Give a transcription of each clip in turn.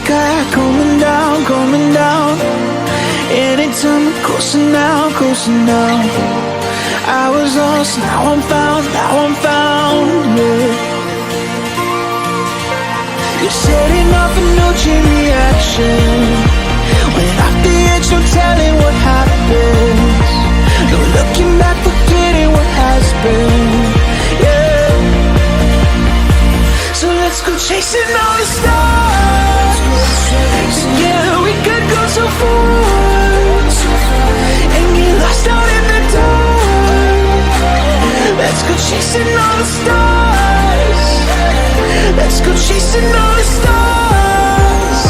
sky coming down, coming down. Anytime I'm closer now, closer now. I was lost, now I'm found, now I'm found, yeah. You're setting off a no chain reaction. When off the edge, no telling what happens. No looking back, forgetting what has been, yeah. So let's go chasing all the stars. Together we could go so far and get lost out in the dark. Let's go chasing all the stars. Let's go chasing all the stars.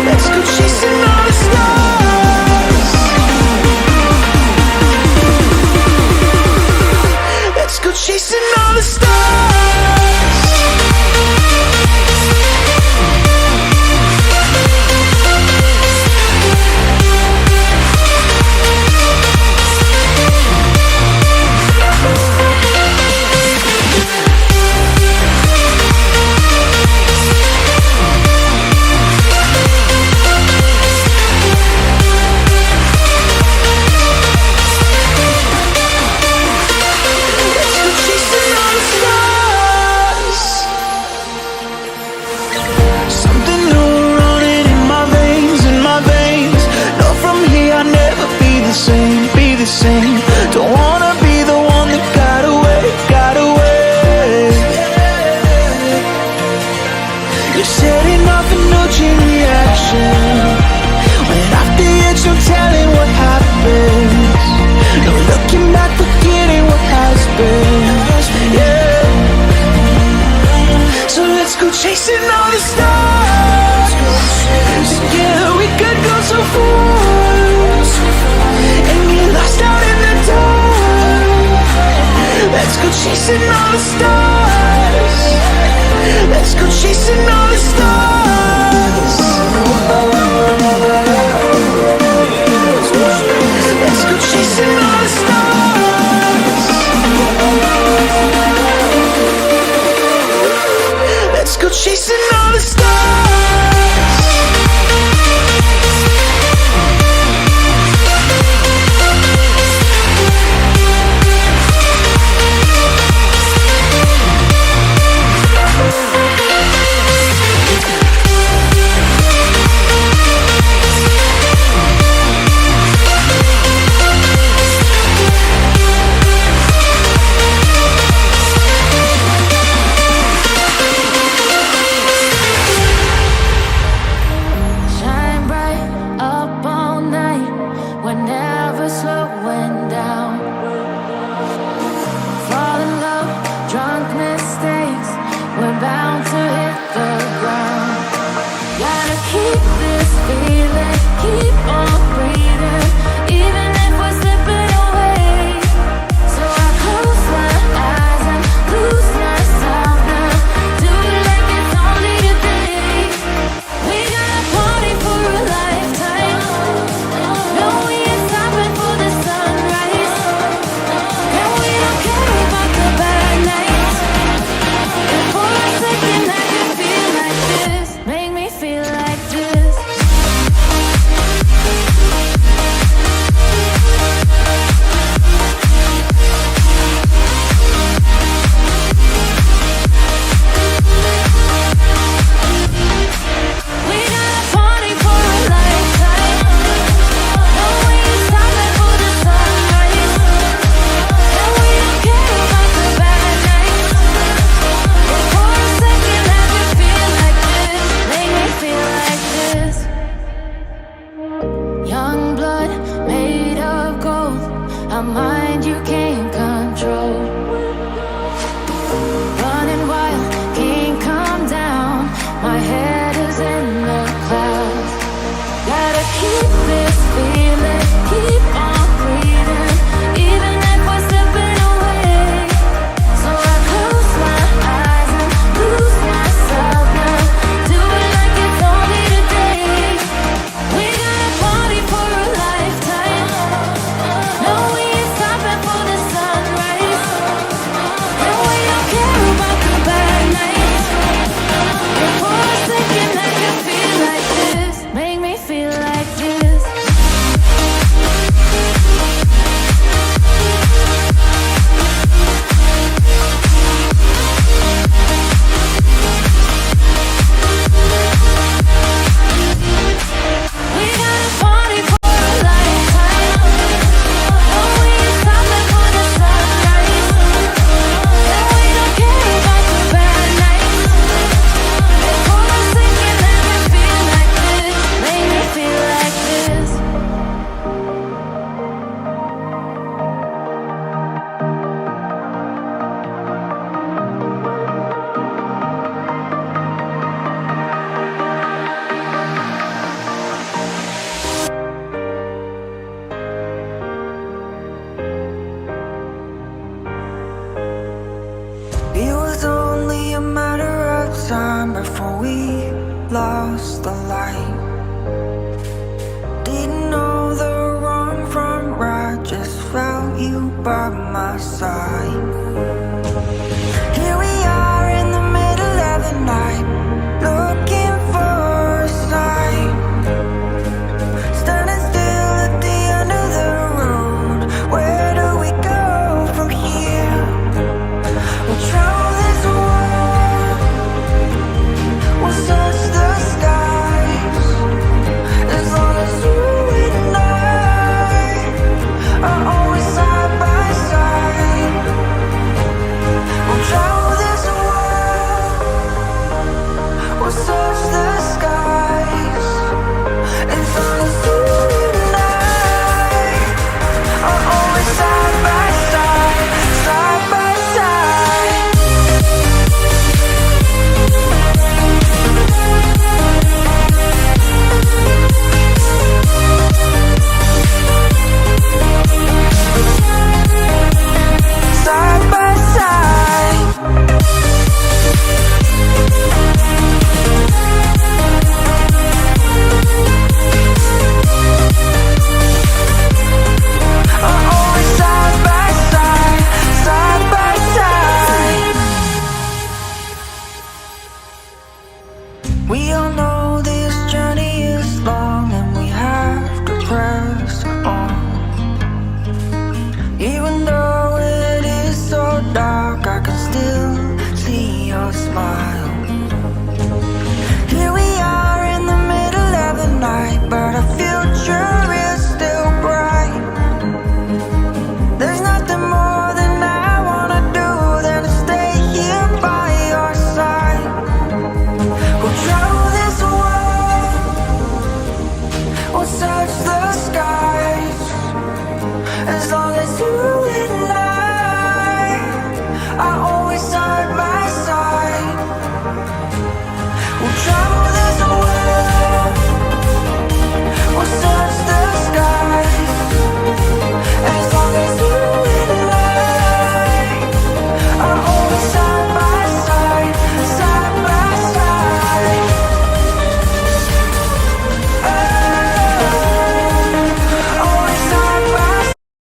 Let's go chasing all the stars. Let's go chasing all the stars. Don't wanna be the one that got away, got away. You're setting off a no chain reaction. When off the edge, no telling what happens. No looking back, forgetting what has been, yeah. So let's go chasing all the stars. Together we could go so far and get lost out in the dark. Let's go chasing all the stars. Let's go chasing all the stars. Let's go chasing all the stars. Let's go chasing all the stars. by my side.